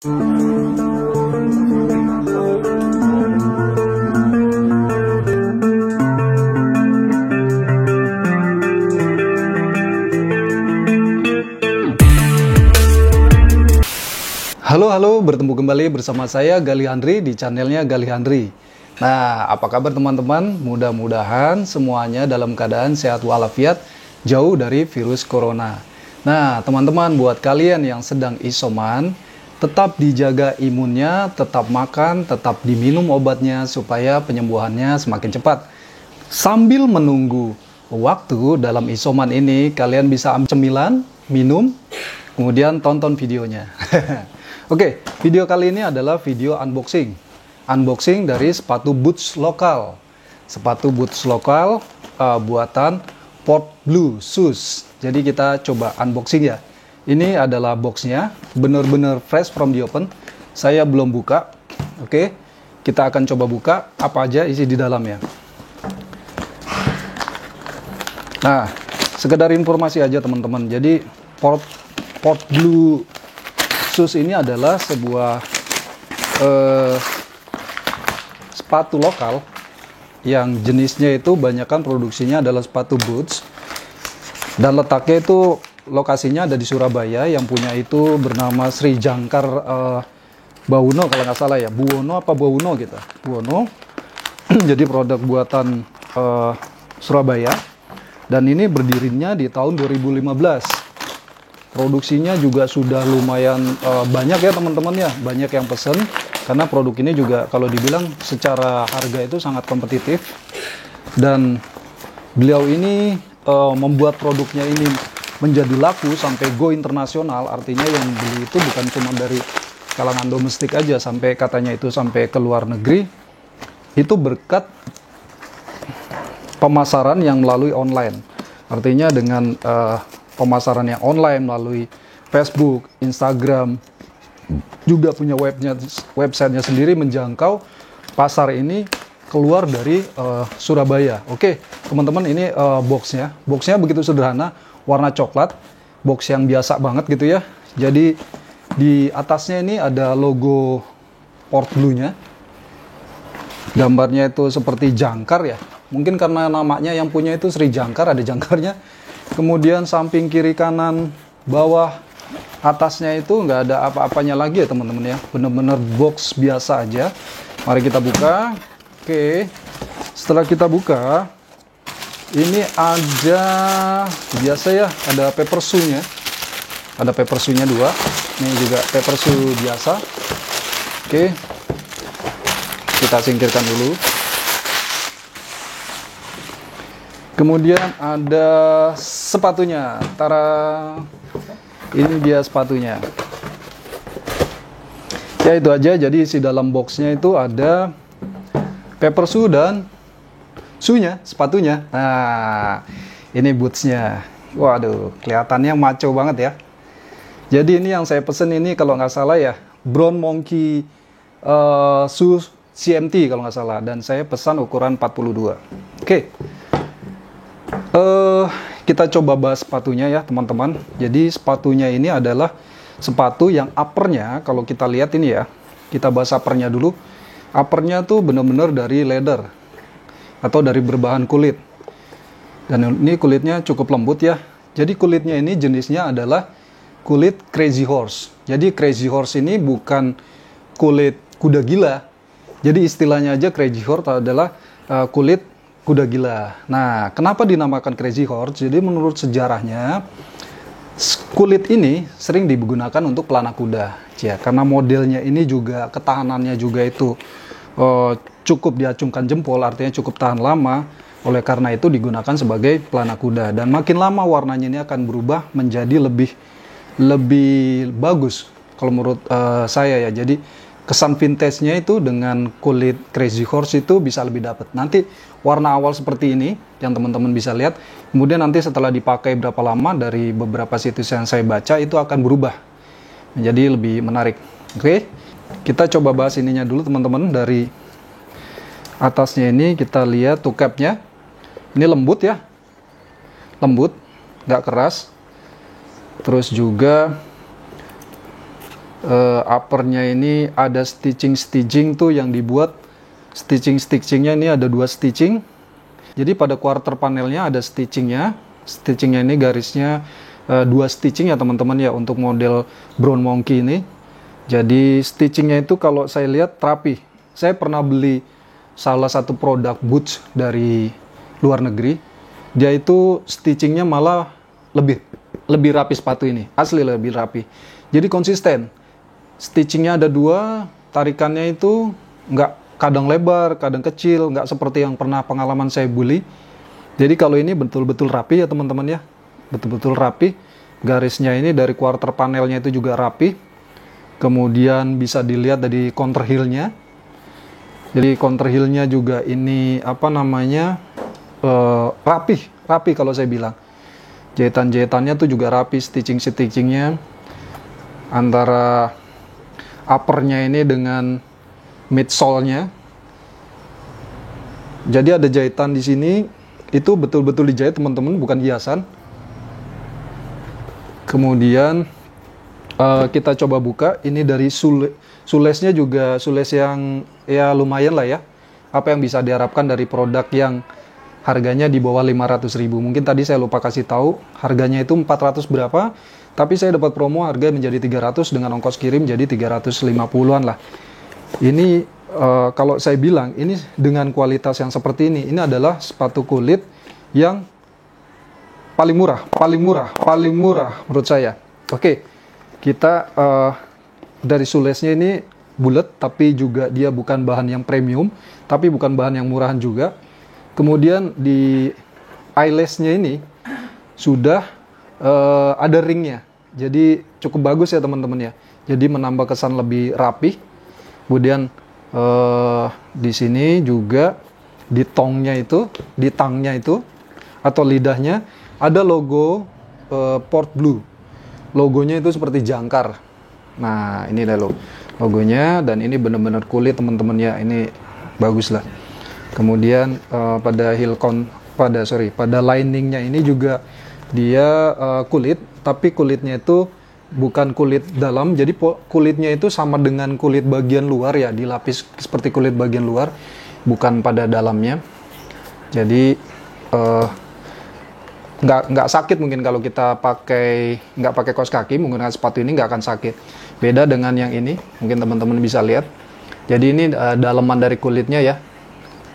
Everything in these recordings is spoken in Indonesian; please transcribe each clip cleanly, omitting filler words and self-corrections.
Halo, bertemu kembali bersama saya Galih Handri di channelnya Galih Handri. Nah, apa kabar teman-teman? Mudah-mudahan semuanya dalam keadaan sehat walafiat, jauh dari virus corona. Nah, teman-teman, buat kalian yang sedang isoman, tetap dijaga imunnya, tetap makan, tetap diminum obatnya supaya penyembuhannya semakin cepat. Sambil menunggu waktu dalam isoman ini, kalian bisa ambil cemilan, minum, kemudian tonton videonya. Oke, video kali ini adalah video unboxing. Unboxing dari sepatu boots lokal. Sepatu boots lokal buatan Portblue Shoes. Jadi kita coba unboxing ya. Ini adalah boxnya, bener-bener fresh from the open. Saya belum buka. Oke, kita akan coba buka apa aja isi di dalamnya. Nah, sekedar informasi aja teman-teman. Jadi Portblue Shoes ini adalah sebuah sepatu lokal yang jenisnya itu banyakkan produksinya adalah sepatu boots, dan letaknya itu lokasinya ada di Surabaya. Yang punya itu bernama Sri Jangkar Bawono kalau nggak salah ya, Buwono apa Bawono gitu, Buwono. Jadi produk buatan Surabaya, dan ini berdirinya di tahun 2015. Produksinya juga sudah lumayan banyak ya teman-teman ya, banyak yang pesen karena produk ini juga kalau dibilang secara harga itu sangat kompetitif, dan beliau ini membuat produknya ini menjadi laku sampai go internasional. Artinya yang beli itu bukan cuma dari kalangan domestik aja, sampai katanya itu sampai ke luar negeri. Itu berkat pemasaran yang melalui online. Artinya dengan pemasaran yang online melalui Facebook, Instagram, juga punya websitenya sendiri, menjangkau pasar ini keluar dari Surabaya. Oke, teman-teman, ini boxnya. Boxnya begitu sederhana, warna coklat, box yang biasa banget gitu ya. Jadi di atasnya ini ada logo Portblue-nya. Gambarnya itu seperti jangkar ya. Mungkin karena namanya yang punya itu Sri Jangkar, ada jangkarnya. Kemudian samping kiri kanan bawah atasnya itu nggak ada apa-apanya lagi ya teman-teman ya, bener-bener box biasa aja. Mari kita buka. Oke, setelah kita buka, ini ada biasa ya, ada paper shoe-nya, ada paper shoe-nya 2. Ini juga paper shoe biasa. Oke, kita singkirkan dulu. Kemudian ada sepatunya. Tara, ini dia sepatunya. Ya itu aja. Jadi isi dalam boxnya itu ada paper shoe dan shoe-nya, sepatunya. Nah, ini bootsnya. Waduh, kelihatannya maco banget ya. Jadi ini yang saya pesen ini kalau nggak salah ya, Brown Monkey shoe CMT kalau nggak salah. Dan saya pesan ukuran 42. Oke. Kita coba bahas sepatunya ya teman-teman. Jadi sepatunya ini adalah sepatu yang uppernya, kalau kita lihat ini ya, kita bahas uppernya dulu. Uppernya tuh bener-bener dari leather atau dari berbahan kulit, dan ini kulitnya cukup lembut ya. Jadi kulitnya ini jenisnya adalah kulit Crazy Horse. Jadi Crazy Horse ini bukan kulit kuda gila. Jadi istilahnya aja Crazy Horse adalah kulit kuda gila. Nah, kenapa dinamakan Crazy Horse? Jadi menurut sejarahnya, kulit ini sering digunakan untuk pelana kuda. Ya, karena modelnya ini juga, ketahanannya juga itu cukup diacungkan jempol, artinya cukup tahan lama. Oleh karena itu digunakan sebagai pelana kuda. Dan makin lama warnanya ini akan berubah menjadi lebih bagus kalau menurut saya ya. Jadi kesan vintage-nya itu dengan kulit Crazy Horse itu bisa lebih dapat. Nanti warna awal seperti ini yang teman-teman bisa lihat, kemudian nanti setelah dipakai berapa lama, dari beberapa situs yang saya baca itu akan berubah menjadi lebih menarik. Oke, kita coba bahas ininya dulu teman-teman. Dari atasnya ini kita lihat toe cap-nya. Ini lembut ya, lembut, nggak keras. Terus juga Uppernya ini ada stitching tuh yang dibuat. Stitchingnya ini ada 2 stitching. Jadi pada quarter panelnya ada stitchingnya ini garisnya 2 stitching ya teman-teman ya, untuk model Brown Monkey ini. Jadi stitchingnya itu kalau saya lihat rapi. Saya pernah beli salah satu produk boots dari luar negeri, dia itu stitchingnya malah lebih rapi sepatu ini, asli lebih rapi. Jadi konsisten. Stitchingnya ada 2, tarikannya itu nggak kadang lebar, kadang kecil, nggak seperti yang pernah pengalaman saya beli. Jadi kalau ini betul-betul rapi ya teman-teman ya, betul-betul rapi. Garisnya ini dari quarter panelnya itu juga rapi. Kemudian bisa dilihat dari counter heel-nya. Jadi counter heel-nya juga ini apa namanya, rapi kalau saya bilang. Jahitan-jahitannya tuh juga rapi, stitchingnya antara uppernya ini dengan midsole-nya. Jadi ada jahitan di sini, itu betul-betul dijahit teman-teman, bukan hiasan. Kemudian kita coba buka, ini dari sulesnya juga sules yang ya lumayan lah ya. Apa yang bisa diharapkan dari produk yang harganya di bawah 500.000. Mungkin tadi saya lupa kasih tahu, harganya itu 400 berapa, tapi saya dapat promo harga menjadi 300 dengan ongkos kirim jadi 350-an lah. Ini kalau saya bilang ini dengan kualitas yang seperti ini adalah sepatu kulit yang paling murah menurut saya. Oke, kita dari sulesnya ini bulat, tapi juga dia bukan bahan yang premium, tapi bukan bahan yang murahan juga. Kemudian di eyelash-nya ini sudah ada ringnya, jadi cukup bagus ya teman-teman ya. Jadi menambah kesan lebih rapi. Kemudian di sini juga di tangnya itu atau lidahnya ada logo Port Blue. Logonya itu seperti jangkar. Nah ini dah logonya, dan ini benar-benar kulit teman-teman ya. Ini bagus lah. Kemudian pada liningnya ini juga dia kulit, tapi kulitnya itu bukan kulit dalam. Jadi kulitnya itu sama dengan kulit bagian luar ya, dilapis seperti kulit bagian luar, bukan pada dalamnya. Jadi nggak sakit mungkin kalau kita nggak pakai kaos kaki, menggunakan sepatu ini nggak akan sakit. Beda dengan yang ini, mungkin teman-teman bisa lihat. Jadi ini daleman dari kulitnya ya.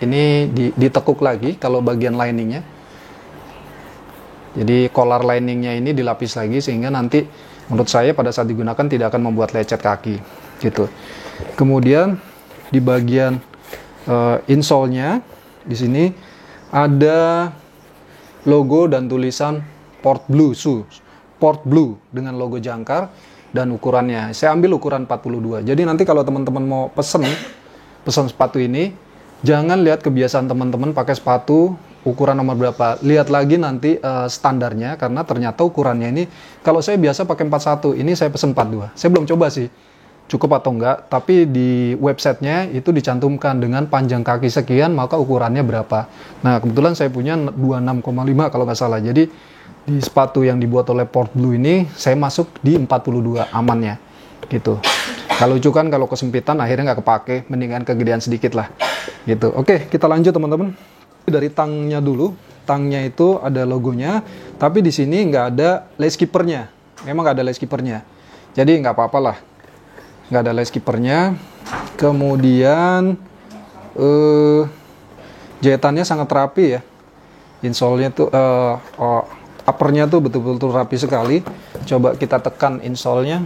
Ini ditekuk lagi kalau bagian liningnya. Jadi collar liningnya ini dilapis lagi sehingga nanti menurut saya pada saat digunakan tidak akan membuat lecet kaki gitu. Kemudian di bagian insole-nya di sini ada logo dan tulisan Port Blue dengan logo jangkar dan ukurannya. Saya ambil ukuran 42. Jadi nanti kalau teman-teman mau pesan sepatu ini, jangan lihat kebiasaan teman-teman pakai sepatu ukuran nomor berapa. Lihat lagi nanti standarnya, karena ternyata ukurannya ini, kalau saya biasa pakai 41, ini saya pesan 42. Saya belum coba sih cukup atau enggak, tapi di websitenya itu dicantumkan dengan panjang kaki sekian, maka ukurannya berapa. Nah kebetulan saya punya 26,5 kalau nggak salah. Jadi di sepatu yang dibuat oleh Port Blue ini saya masuk di 42 amannya gitu. Kalau lucu kan kalau kesempitan akhirnya nggak kepake, mendingan kegedean sedikit lah gitu. Oke, kita lanjut teman-teman. Dari tangnya dulu. Tangnya itu ada logonya, tapi di sini nggak ada lace keepernya. Memang nggak ada lace keepernya. Jadi nggak apa-apa lah, nggak ada lace keepernya. Kemudian jahitannya sangat rapi ya. Insole-nya tuh uppernya tuh betul-betul rapi sekali. Coba kita tekan insole-nya.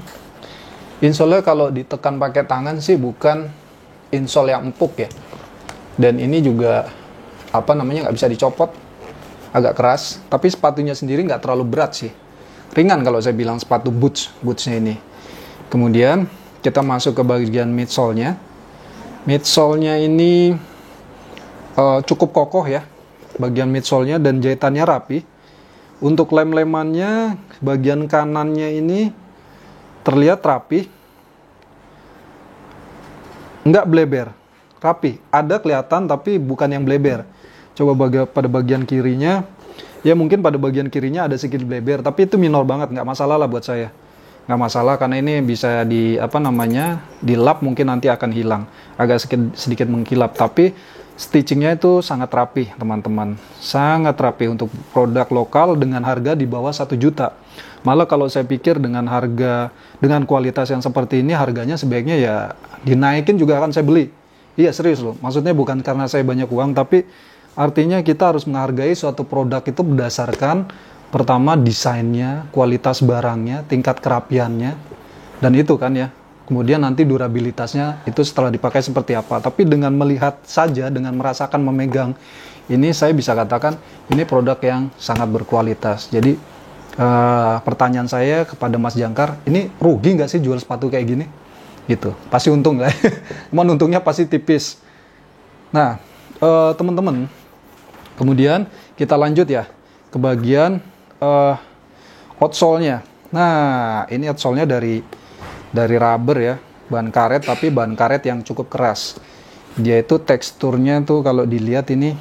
Insole-nya kalau ditekan pakai tangan sih bukan insole yang empuk ya. Dan ini juga nggak bisa dicopot, agak keras. Tapi sepatunya sendiri nggak terlalu berat sih, ringan kalau saya bilang sepatu bootsnya ini. Kemudian kita masuk ke bagian midsole-nya. Midsole-nya ini cukup kokoh ya, bagian midsole-nya, dan jahitannya rapi. Untuk lem-lemannya bagian kanannya ini terlihat rapi, nggak bleber, rapi. Ada kelihatan tapi bukan yang bleber. Coba pada bagian kirinya, ya mungkin pada bagian kirinya ada sedikit bleber, tapi itu minor banget, nggak masalah lah buat saya. nggak masalah karena ini bisa di apa namanya dilap, mungkin nanti akan hilang, agak sedikit mengkilap, tapi stitchingnya itu sangat rapi teman-teman, sangat rapi untuk produk lokal dengan harga di bawah 1 juta. Malah kalau saya pikir dengan harga, dengan kualitas yang seperti ini, harganya sebaiknya ya dinaikin juga akan saya beli. Iya serius loh, maksudnya bukan karena saya banyak uang, tapi artinya kita harus menghargai suatu produk itu berdasarkan pertama desainnya, kualitas barangnya, tingkat kerapiannya, dan itu kan ya. Kemudian nanti durabilitasnya itu setelah dipakai seperti apa. Tapi dengan melihat saja, dengan merasakan, memegang, ini saya bisa katakan ini produk yang sangat berkualitas. Jadi pertanyaan saya kepada Mas Jangkar, ini rugi nggak sih jual sepatu kayak gini? Gitu, pasti untung lah. Cuman untungnya pasti tipis. Nah, teman-teman, kemudian kita lanjut ya ke bagian outsole-nya. Nah, ini outsole-nya dari rubber ya, bahan karet, tapi bahan karet yang cukup keras. Dia itu teksturnya tuh kalau dilihat ini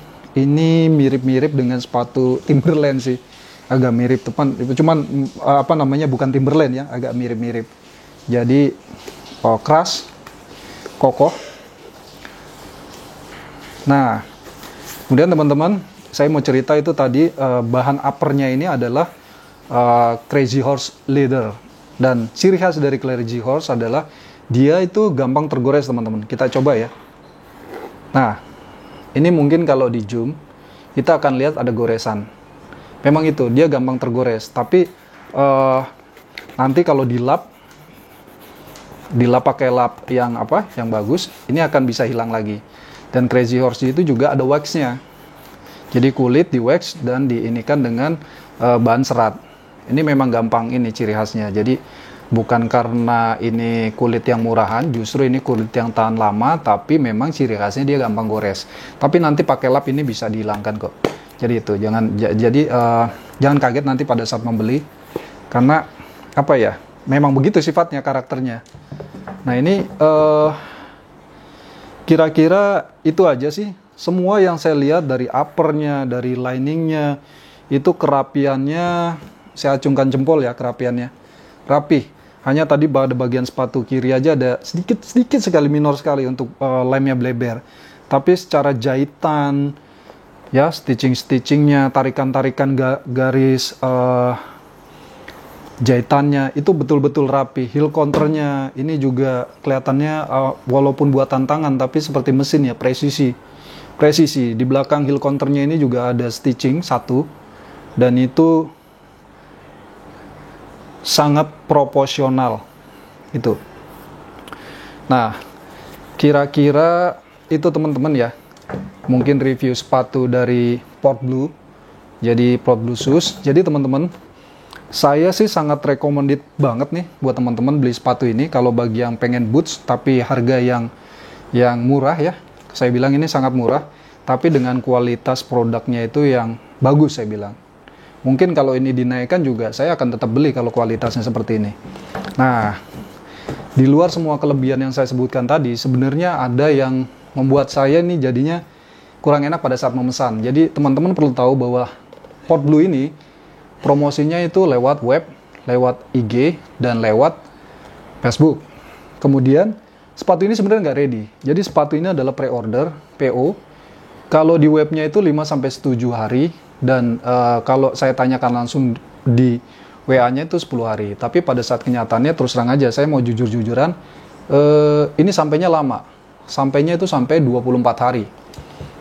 mirip-mirip dengan sepatu Timberland sih. Agak mirip teman, cuman apa namanya bukan Timberland ya, agak mirip-mirip. Jadi keras, kokoh. Nah, kemudian teman-teman, saya mau cerita itu tadi bahan uppernya ini adalah Crazy Horse leather, dan ciri khas dari Crazy Horse adalah dia itu gampang tergores teman-teman. Kita coba ya. Nah, ini mungkin kalau di zoom kita akan lihat ada goresan. Memang itu, dia gampang tergores. Tapi nanti kalau dilap pakai lap yang apa? Yang bagus, ini akan bisa hilang lagi. Dan Crazy Horse itu juga ada waxnya. Jadi kulit di wax dan diinikan dengan bahan serat. Ini memang gampang, ini ciri khasnya. Jadi bukan karena ini kulit yang murahan, justru ini kulit yang tahan lama, tapi memang ciri khasnya dia gampang gores. Tapi nanti pakai lap ini bisa dihilangkan kok. Jadi itu jangan kaget nanti pada saat membeli, karena apa ya, memang begitu sifatnya, karakternya. Nah ini kira-kira itu aja sih. Semua yang saya lihat dari uppernya, dari liningnya, itu kerapiannya saya acungkan jempol ya, kerapiannya rapi. Hanya tadi pada bagian sepatu kiri aja ada sedikit sekali, minor sekali untuk lemnya bleber. Tapi secara jahitan ya, stitchingnya, tarikan garis jahitannya itu betul-betul rapi. Heel counternya ini juga kelihatannya walaupun buatan tangan tapi seperti mesin ya, presisi. Di belakang heel counternya ini juga ada stitching satu, dan itu sangat proporsional itu. Nah, kira-kira itu teman-teman ya, mungkin review sepatu dari Portblue. Jadi Portblue Shoes. Jadi teman-teman, saya sih sangat recommended banget nih buat teman-teman beli sepatu ini. Kalau bagi yang pengen boots tapi harga yang murah ya, saya bilang ini sangat murah, tapi dengan kualitas produknya itu yang bagus saya bilang. Mungkin kalau ini dinaikkan juga saya akan tetap beli kalau kualitasnya seperti ini. Nah, di luar semua kelebihan yang saya sebutkan tadi, sebenarnya ada yang membuat saya nih jadinya kurang enak pada saat memesan. Jadi teman-teman perlu tahu bahwa Portblue ini promosinya itu lewat web, lewat IG, dan lewat Facebook. Kemudian sepatu ini sebenarnya nggak ready. Jadi sepatu ini adalah pre-order, PO. Kalau di webnya itu 5-7 hari, dan kalau saya tanyakan langsung di WA-nya itu 10 hari. Tapi pada saat kenyataannya, terus terang aja, saya mau jujur-jujuran, ini sampainya lama. Sampainya itu sampai 24 hari.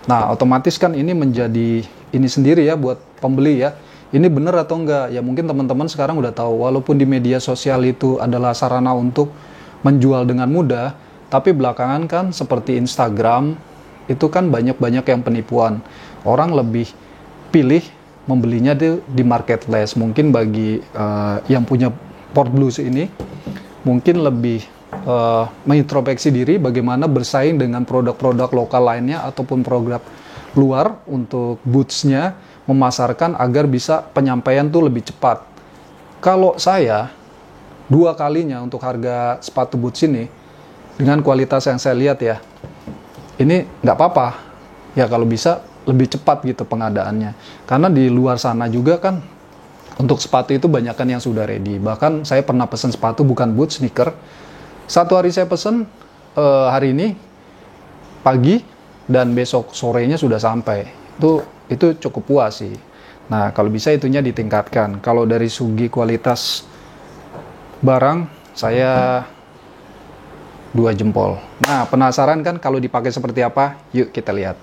Nah, otomatis kan ini menjadi ini sendiri ya buat pembeli ya. Ini benar atau enggak? Ya mungkin teman-teman sekarang udah tahu, walaupun di media sosial itu adalah sarana untuk menjual dengan mudah, tapi belakangan kan seperti Instagram, itu kan banyak yang penipuan. Orang lebih pilih membelinya di marketplace. Mungkin bagi yang punya Portblue ini, mungkin lebih mengintrospeksi diri bagaimana bersaing dengan produk-produk lokal lainnya ataupun produk luar untuk bootsnya, memasarkan agar bisa penyampaian tuh lebih cepat. Kalau saya 2 kalinya untuk harga sepatu boots ini dengan kualitas yang saya lihat ya, ini nggak apa-apa ya kalau bisa lebih cepat gitu pengadaannya. Karena di luar sana juga kan Untuk sepatu itu banyakkan yang sudah ready. Bahkan saya pernah pesan sepatu bukan boot, sneaker. Satu hari saya pesan, hari ini pagi dan besok sorenya sudah sampai. Itu cukup puas sih. Nah, kalau bisa itunya ditingkatkan. Kalau dari segi kualitas barang, saya 2 jempol. Nah, penasaran kan kalau dipakai seperti apa? Yuk kita lihat.